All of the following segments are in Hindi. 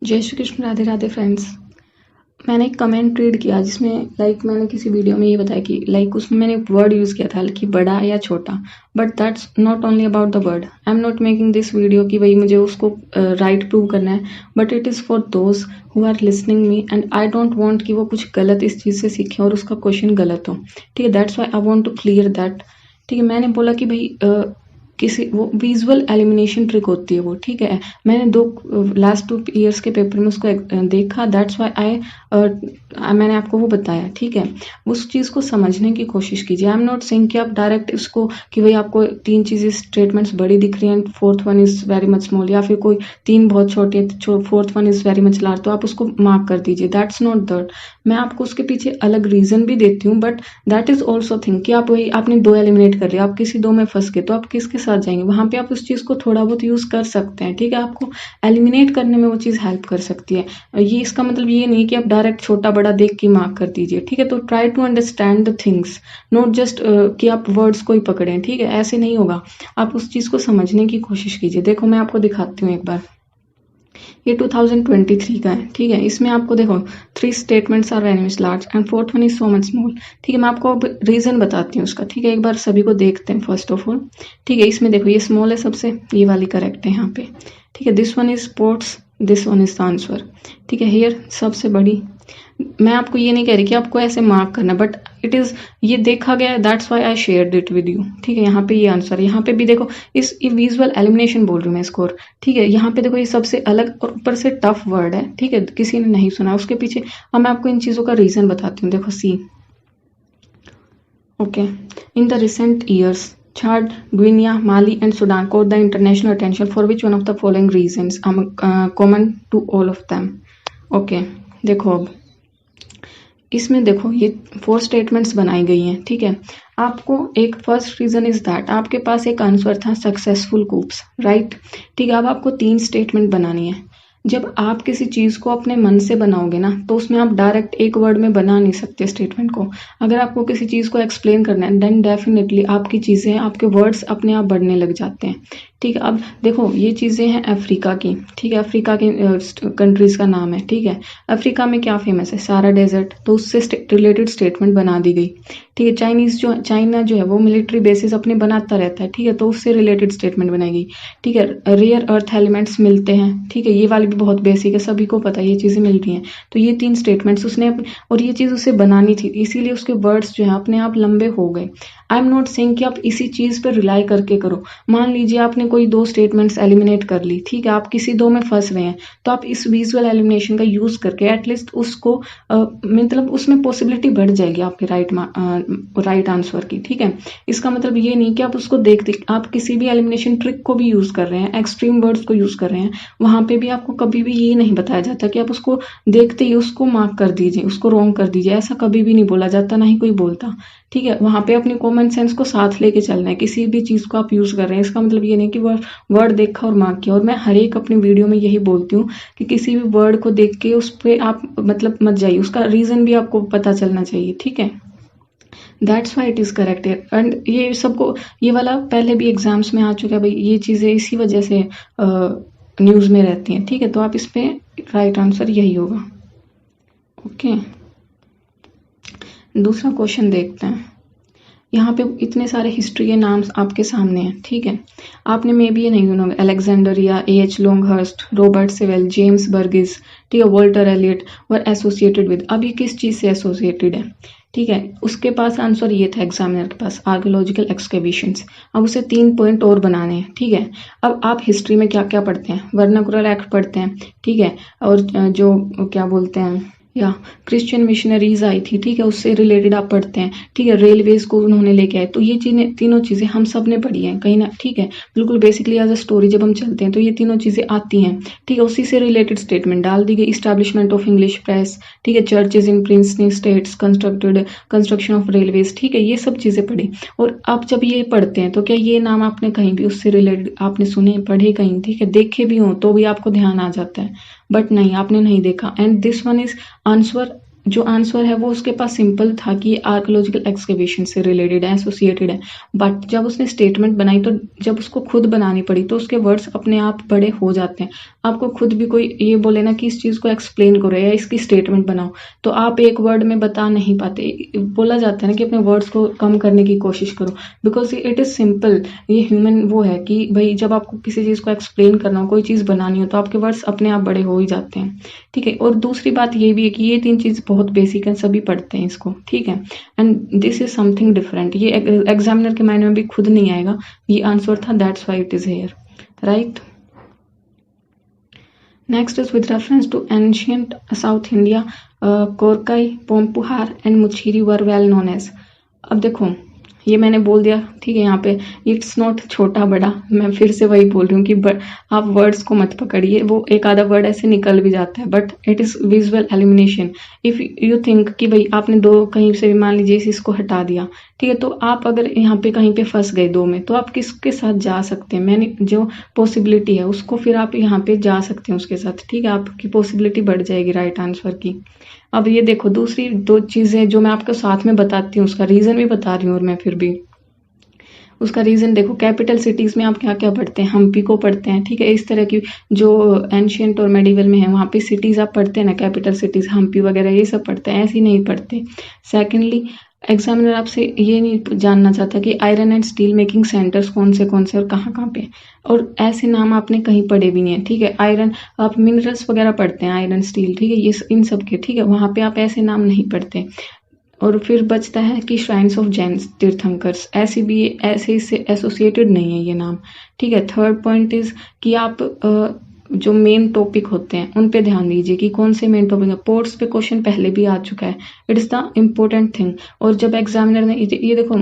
जय श्री कृष्ण, राधे राधे फ्रेंड्स। मैंने एक कमेंट रीड किया जिसमें मैंने किसी वीडियो में ये बताया कि उसमें मैंने एक वर्ड यूज़ किया था कि बड़ा या छोटा, but that's not only about the word. I am not making this video कि भाई मुझे उसको राइट प्रूव करना है, but it is for those who are listening me and I don't want कि वो कुछ गलत इस चीज़ से सीखें और उसका क्वेश्चन गलत हो। ठीक है, that's why I want to clear that. ठीक है, मैंने बोला कि भाई किसी वो विजुअल एलिमिनेशन ट्रिक होती है वो। ठीक है, मैंने लास्ट 2 ईयर्स के पेपर में उसको देखा, दैट्स वाई मैंने आपको वो बताया। ठीक है, उस चीज़ को समझने की कोशिश कीजिए। आई एम नॉट सेइंग कि आप डायरेक्ट इसको कि भाई आपको 3 चीज़ें स्टेटमेंट्स बड़ी दिख रही हैं, 4th one is very much small, या फिर कोई 3 बहुत छोटी है, 4th one is very much large, तो आप उसको मार्क कर दीजिए। That's not that. मैं आपको उसके पीछे अलग रीज़न भी देती हूँ, but that is also thing कि आप वही आपने 2 एलिमिनेट कर लिया, आप किसी 2 में फंस गए तो आप किसके साथ जाएंगे? वहाँ पे आप उस चीज़ को थोड़ा बहुत यूज़ कर सकते हैं। ठीक है, आपको एलिमिनेट करने में वो चीज़ हेल्प कर सकती है। ये इसका मतलब ये नहीं कि आप डायरेक्ट छोटा बड़ा देख के मार्क कर दीजिए। ठीक है, तो try to understand the things, not just कि आप वर्ड्स को ही पकड़ें। ठीक है, ऐसे नहीं होगा। आप उस चीज़ को समझने की कोशिश कीजिए। देखो, मैं आपको दिखाती हूँ एक बार। ये 2023 का है। ठीक है, इसमें आपको देखो 3 statements are very much large and 4th one is so much small. ठीक है, मैं आपको अब रीजन बताती हूँ उसका। ठीक है, एक बार सभी को देखते हैं फर्स्ट ऑफ ऑल। ठीक है, इसमें देखो ये स्मॉल है सबसे, ये वाली करेक्ट है यहाँ पे। ठीक है, this one is sports, this one is the answer. ठीक है, हेयर सबसे बड़ी। मैं आपको ये नहीं कह रही कि आपको ऐसे मार्क करना, बट इट इज ये देखा गया है, that's why I shared it with you. ठीक है, यहाँ पे ये आंसर, यहाँ पे भी देखो ये विजुअल एलिमिनेशन बोल रही हूँ मैं स्कोर। ठीक है, यहाँ पे देखो ये सबसे अलग और ऊपर से टफ वर्ड है। ठीक है, किसी ने नहीं सुना उसके पीछे। अब मैं आपको इन चीजों का रीजन बताती हूँ। देखो C, okay, in the recent years Chad, Guinea, Mali and Sudan caught the international attention for which one of the following reasons common to all of them. Okay, देखो अब इसमें देखो ये 4 स्टेटमेंट्स बनाई गई हैं। ठीक है, आपको एक फर्स्ट रीजन इज दैट आपके पास एक आंसर था सक्सेसफुल कूप्स, राइट। ठीक है, अब आपको 3 स्टेटमेंट बनानी है। जब आप किसी चीज को अपने मन से बनाओगे ना, तो उसमें आप डायरेक्ट एक वर्ड में बना नहीं सकते स्टेटमेंट को। अगर आपको किसी चीज को एक्सप्लेन करना है, देन डेफिनेटली आपकी चीजें, आपके वर्ड्स अपने आप बढ़ने लग जाते हैं। ठीक है, अब देखो ये चीजें हैं अफ्रीका की। ठीक है, अफ्रीका के कंट्रीज का नाम है। ठीक है, अफ्रीका में क्या फेमस है? सारा डेजर्ट, तो उससे रिलेटेड स्टेटमेंट बना दी गई। ठीक है, चाइना जो है वो मिलिट्री बेसिस अपने बनाता रहता है। ठीक है, तो उससे रिलेटेड स्टेटमेंट बनाई गई। ठीक है, रेयर अर्थ एलिमेंट्स मिलते हैं। ठीक है, ये वाली भी बहुत बेसिक है, सभी को पता है ये चीजें मिलती हैं। तो ये 3 स्टेटमेंट्स उसने और ये चीज उसे बनानी थी, इसीलिए उसके वर्ड्स जो है अपने आप लंबे हो गए। आई एम नॉट सेइंग कि आप इसी चीज पर रिलाई करके करो। मान लीजिए आपने कोई 2 स्टेटमेंट्स एलिमिनेट कर ली। ठीक है, आप किसी 2 में फंस रहे हैं, तो आप इस विजुअल एलिमिनेशन का यूज करके एटलीस्ट उसको मतलब उसमें पॉसिबिलिटी बढ़ जाएगी आपके राइट आंसर की। ठीक है, इसका मतलब ये नहीं कि आप उसको देखते, आप किसी भी एलिमिनेशन ट्रिक को भी यूज कर रहे हैं, एक्सट्रीम वर्ड्स को यूज कर रहे हैं, वहां पे भी आपको कभी भी ये नहीं बताया जाता कि आप उसको देखते ही उसको मार्क कर दीजिए, उसको रॉन्ग कर दीजिए। ऐसा कभी भी नहीं बोला जाता, ना ही कोई बोलता। ठीक है, वहां पे अपनी कॉमन सेंस को साथ लेके चलना है। किसी भी चीज को आप यूज कर रहे हैं, इसका मतलब ये नहीं कि वर्ड देखा और मार्क किया। और मैं हर एक अपनी वीडियो में यही बोलती हूँ कि किसी भी वर्ड को देख के उस पर आप मतलब मत जाइए, उसका रीजन भी आपको पता चलना चाहिए। ठीक है, that's why it is correct. And ये सबको, ये वाला पहले भी एग्जाम्स में आ चुका है भाई, ये चीजें इसी वजह से न्यूज में रहती हैं। ठीक है, तो आप इस पे राइट आंसर यही होगा। ओके, दूसरा क्वेश्चन देखते हैं। यहाँ पे इतने सारे हिस्ट्री के नाम आपके सामने हैं। ठीक है, आपने मे बी ये नहीं सुना, Alexandria, A.H. Longhurst, Robert Sewell, James Burgess, ठीक है, Walter Elliot were associated with. अब ये किस चीज से एसोसिएटेड है? ठीक है, उसके पास आंसर ये था एग्जामिनर के पास, आर्कियोलॉजिकल एक्सकेवेशंस। अब उसे 3 पॉइंट और बनाने हैं। ठीक है, अब आप हिस्ट्री में क्या क्या पढ़ते हैं? वर्नाकुलर एक्ट पढ़ते हैं। ठीक है, और जो क्या बोलते हैं, या क्रिश्चियन मिशनरीज आई थी। ठीक है, उससे रिलेटेड आप पढ़ते हैं। ठीक है, रेलवेज को उन्होंने लेके आए। तो ये चीजें, तीनों चीजें हम सब ने पढ़ी हैं कहीं ना। ठीक है, बिल्कुल बेसिकली एज अ स्टोरी जब हम चलते हैं तो ये तीनों चीजें आती हैं। ठीक है, उसी से रिलेटेड स्टेटमेंट डाल दी गई। इस्टेब्लिशमेंट ऑफ इंग्लिश प्रेस, ठीक है, churches in princely states, construction of railways. ठीक है, ये सब चीजें पढ़ी। और आप जब ये पढ़ते हैं तो क्या ये नाम आपने कहीं भी उससे रिलेटेड आपने सुने, पढ़े कहीं? ठीक है, देखे भी हो तो भी आपको ध्यान आ जाता है, बट नहीं, आपने नहीं देखा। And this one is answer जो आंसर है वो उसके पास सिंपल था कि आर्कोलॉजिकल एक्सकेवेशन से रिलेटेड है, एसोसिएटेड है, बट जब उसने स्टेटमेंट बनाई तो जब उसको खुद बनानी पड़ी तो उसके वर्ड्स अपने आप बड़े हो जाते हैं। आपको खुद भी कोई ये बोले ना कि इस चीज़ को एक्सप्लेन करो या इसकी स्टेटमेंट बनाओ, तो आप एक वर्ड में बता नहीं पाते। बोला जाता है ना कि अपने वर्ड्स को कम करने की कोशिश करो, बिकॉज इट इज़ सिंपल। ये ह्यूमन वो है कि भाई जब आपको किसी चीज़ को एक्सप्लेन करना हो, कोई चीज़ बनानी हो, तो आपके वर्ड्स अपने आप बड़े हो ही जाते हैं। ठीक है, और दूसरी बात ये भी है कि ये 3 चीज़ बहुत बेसिक है, सभी पढ़ते हैं इसको। ठीक है, and this is something different. ये एग्जामिनर के माइंड में भी खुद नहीं आएगा, ये आंसर था, that's why it is here, right. Next is with reference to ancient South India, Korkai, Poompuhar and Muchiri were well known as. अब देखो ये मैंने बोल दिया, ठीक है, यहाँ पे इट्स नॉट छोटा बड़ा, मैं फिर से वही बोल रही हूँ कि आप वर्ड्स को मत पकड़िए, वो एक आधा वर्ड ऐसे निकल भी जाता है, but it is visual elimination. If you think कि भाई आपने दो कहीं से भी मान लीजिए इसको हटा दिया, ठीक है, तो आप अगर यहाँ पे कहीं पे फंस गए दो में, तो आप किसके साथ जा सकते हैं, मैंने जो पॉसिबिलिटी है उसको फिर आप यहाँ पे जा सकते हैं उसके साथ। ठीक है, आपकी पॉसिबिलिटी बढ़ जाएगी राइट आंसर की। अब ये देखो दूसरी 2 चीजें जो मैं आपको साथ में बताती हूँ, उसका रीजन भी बता रही हूँ, और मैं फिर भी उसका रीजन देखो। कैपिटल सिटीज में आप क्या क्या पढ़ते हैं, हम्पी को पढ़ते हैं। ठीक है, इस तरह की जो एंशियंट और मेडिवल में है वहाँ पे सिटीज आप पढ़ते हैं ना, कैपिटल सिटीज हम्पी वगैरह ये सब पढ़ते हैं, ऐसे नहीं पढ़ते। सेकेंडली, एग्जामिनर आपसे ये नहीं जानना चाहता कि iron and steel making centres कौन से और कहाँ कहाँ पे, और ऐसे नाम आपने कहीं पढ़े भी नहीं है। ठीक है, आयरन आप मिनरल्स वगैरह पढ़ते हैं, आयरन स्टील, ठीक है, ये इन सब के, ठीक है, वहाँ पे आप ऐसे नाम नहीं पढ़ते। और फिर बचता है कि श्राइन्स ऑफ जैन तीर्थंकर्स, ऐसे भी ऐसे इससे एसोसिएटेड नहीं है ये नाम। ठीक है, थर्ड पॉइंट इज कि आप जो मेन टॉपिक होते हैं उन पे ध्यान दीजिए कि कौन से मेन टॉपिक है। पोर्ट्स पे क्वेश्चन पहले भी आ चुका है, it is the important thing. और जब एग्जामिनर ने ये देखो,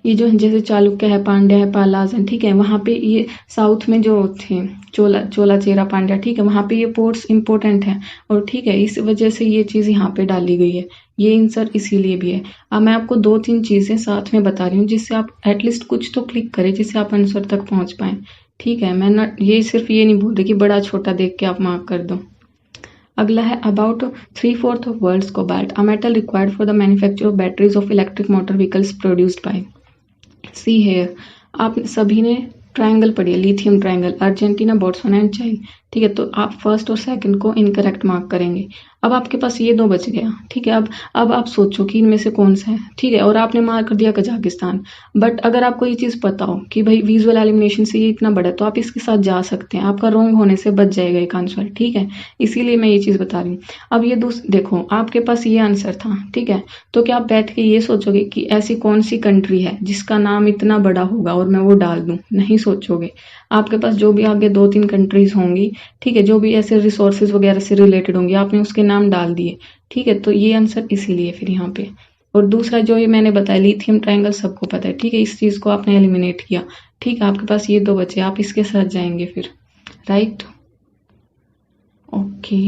ये जो जैसे चालुक्य है, पांड्या है, पालाज है, ठीक है, वहाँ पे ये साउथ में जो थे चोला चेरा पांड्या, ठीक है, वहाँ पे ये पोर्ट्स इंपॉर्टेंट है, और ठीक है, इस वजह से ये चीज़ यहाँ पे डाली गई है, ये आंसर इसीलिए भी है। अब मैं आपको 2-3 चीज़ें साथ में बता रही हूँ जिससे आप एटलीस्ट कुछ तो क्लिक करें, जिससे आप आंसर तक पहुँच पाएं। ठीक है, मैं ना ये सिर्फ ये नहीं बोल रही कि बड़ा छोटा देख के आप मार्क कर दो। अगला है about 3/4 of world's cobalt, a metal required for the manufacture of batteries of electric motor vehicles produced by. See here, आप सभी ने ट्रायंगल पढ़ी है, lithium triangle, Argentina, Botswana and Chile. ठीक है, तो आप फर्स्ट और सेकंड को इनकरेक्ट मार्क करेंगे। अब आपके पास ये 2 बच गया। ठीक है, अब आप सोचो कि इनमें से कौन सा है। ठीक है, और आपने मार्क कर दिया कजाकिस्तान। बट अगर आपको ये चीज़ पता हो कि भाई विजुअल एलिमिनेशन से ये इतना बड़ा है, तो आप इसके साथ जा सकते हैं, आपका रॉन्ग होने से बच जाएगा एक आंसर। ठीक है, इसीलिए मैं ये चीज़ बता रही हूँ। अब ये देखो, आपके पास ये आंसर था, ठीक है, तो क्या आप बैठ के ये सोचोगे कि ऐसी कौन सी कंट्री है जिसका नाम इतना बड़ा होगा और मैं वो डाल दूं? नहीं सोचोगे। आपके पास जो भी आगे 2-3 कंट्रीज होंगी, ठीक है, जो भी ऐसे रिसोर्सेज वगैरह से रिलेटेड होंगी, आपने उसके नाम डाल दिए। ठीक है, तो ये आंसर इसीलिए फिर यहाँ पे। और दूसरा जो ये मैंने बताया लिथियम ट्रायंगल, सबको पता है। ठीक है, इस चीज को आपने एलिमिनेट किया। ठीक है, आपके पास ये 2 बचे, आप इसके साथ जाएंगे फिर, राइट। ओके,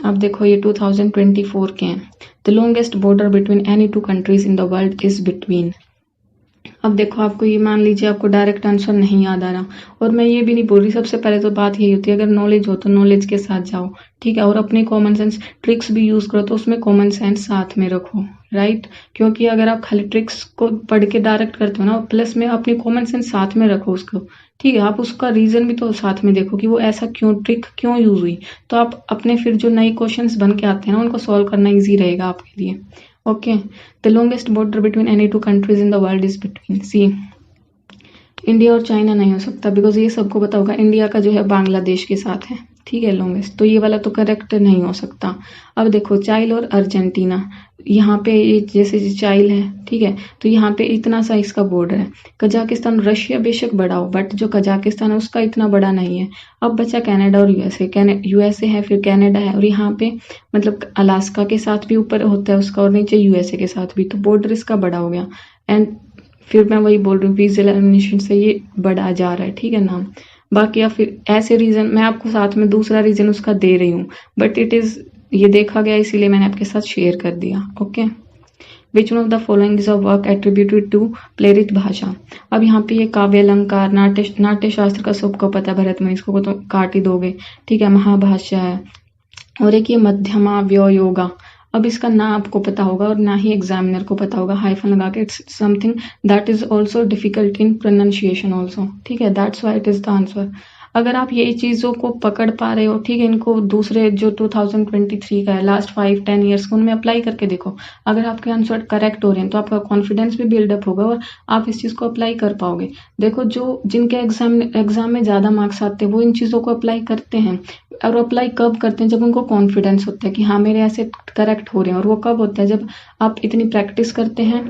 अब देखो ये 2024 के हैं। The longest border between any 2 countries in the world is between. अब देखो, आपको ये मान लीजिए आपको डायरेक्ट आंसर नहीं याद आ रहा, और मैं ये भी नहीं बोल रही, सबसे पहले तो बात यही होती है अगर नॉलेज हो तो नॉलेज के साथ जाओ। ठीक है, और अपनी कॉमन सेंस ट्रिक्स भी यूज करो, तो उसमें कॉमन सेंस साथ में रखो, राइट। क्योंकि अगर आप खाली ट्रिक्स को पढ़ के डायरेक्ट करते हो ना, प्लस में अपनी कॉमन सेंस साथ में रखो उसको। ठीक है, आप उसका रीजन भी तो साथ में देखो कि वो ऐसा क्यों, ट्रिक क्यों यूज हुई, तो आप अपने फिर जो नए क्वेश्चंस बन के आते हैं ना, उनको सॉल्व करना ईजी रहेगा आपके लिए। Okay, the longest border between any 2 countries in the world is between. See, India और चाइना नहीं हो सकता, बिकॉज ये सबको पता होगा इंडिया का जो है बांग्लादेश के साथ है। ठीक है, लॉन्गेस्ट, तो ये वाला तो करेक्ट नहीं हो सकता। अब देखो चाइल और अर्जेंटीना, यहाँ पे ये जैसे चाइल है, ठीक है, तो यहाँ पे इतना सा इसका बॉर्डर है। कजाकिस्तान, रशिया बेशक बड़ा हो, बट जो कजाकिस्तान है उसका इतना बड़ा नहीं है। अब बचा कनाडा और यूएसए। यूएसए है, फिर कनाडा है, और यहाँ पे मतलब अलास्का के साथ भी ऊपर होता है उसका, और नीचे यूएसए के साथ भी, तो बॉर्डर इसका बड़ा हो गया। एंड फिर मैं वही बोल रही हूँ, विजुअल एलिमिनेशन से ये बढ़ा जा रहा है। ठीक है नाम, बाकी आप फिर ऐसे रीजन मैं आपको साथ में दूसरा रीजन उसका दे रही हूँ, बट इट इज ये देखा गया इसीलिए मैंने आपके साथ शेयर कर दिया। Okay, which one of the following is a work attributed to प्लेरित भाषा। अब यहाँ पे ये काव्य अलंकार, नाट्य शास्त्र का सबको पता है, भरत मुनि, इसको तो काट ही दोगे। ठीक है, महाभाष्य है, और एक ये मध्यमा व्योयोगा, अब इसका ना आपको पता होगा और ना ही एग्जामिनर को पता होगा हाइफन लगा के। It's something that is also difficult in pronunciation also, ठीक है, that's why it is the answer. अगर आप ये चीज़ों को पकड़ पा रहे हो, ठीक है, इनको दूसरे जो 2023 का है, लास्ट 5-10 ईयर्स को, उनमें अप्लाई करके देखो। अगर आपके आंसर करेक्ट हो रहे हैं तो आपका कॉन्फिडेंस भी बिल्डअप होगा और आप इस चीज़ को अप्लाई कर पाओगे। देखो, जो जिनके एग्जाम में ज़्यादा मार्क्स आते हैं वो इन चीज़ों को अप्लाई करते हैं, और अप्लाई कब करते हैं, जब उनको कॉन्फिडेंस होता है कि हाँ मेरे ऐसे करेक्ट हो रहे हैं। और वो कब होता है, जब आप इतनी प्रैक्टिस करते हैं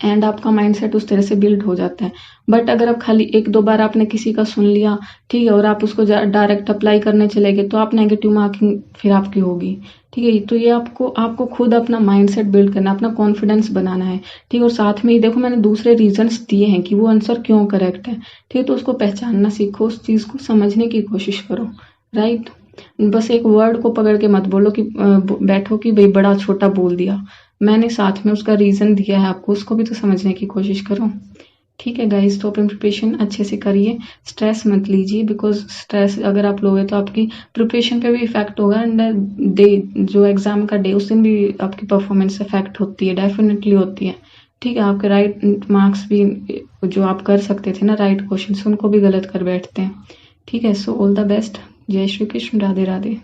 एंड आपका माइंडसेट उस तरह से बिल्ड हो जाता है। बट अगर आप खाली 1-2 बार आपने किसी का सुन लिया, ठीक है, और आप उसको डायरेक्ट अप्लाई करने चले गए, तो आप नेगेटिव मार्किंग फिर आपकी होगी, ठीक है। तो ये आपको खुद अपना माइंडसेट बिल्ड करना, अपना कॉन्फिडेंस बनाना है, ठीक है। और साथ में ही देखो, मैंने दूसरे रीजंस दिए हैं कि वो आंसर क्यों करेक्ट है, ठीक है। तो उसको पहचानना सीखो, उस चीज़ को समझने की कोशिश करो, राइट। बस एक वर्ड को पकड़ के मत बोलो कि बैठो कि भाई बड़ा छोटा बोल दिया। मैंने साथ में उसका रीज़न दिया है आपको, उसको भी तो समझने की कोशिश करो, ठीक है गाइस। तो अपनी प्रिपरेशन अच्छे से करिए, स्ट्रेस मत लीजिए, बिकॉज स्ट्रेस अगर आप लोगे तो आपकी प्रिपरेशन पे भी इफेक्ट होगा, एंड डे जो एग्जाम का डे उस दिन भी आपकी परफॉर्मेंस इफेक्ट होती है, डेफिनेटली होती है, ठीक है। आपके राइट मार्क्स भी जो आप कर सकते थे ना राइट क्वेश्चन, उनको भी गलत कर बैठते हैं, ठीक है। सो ऑल द बेस्ट, जय श्री कृष्ण, राधे राधे।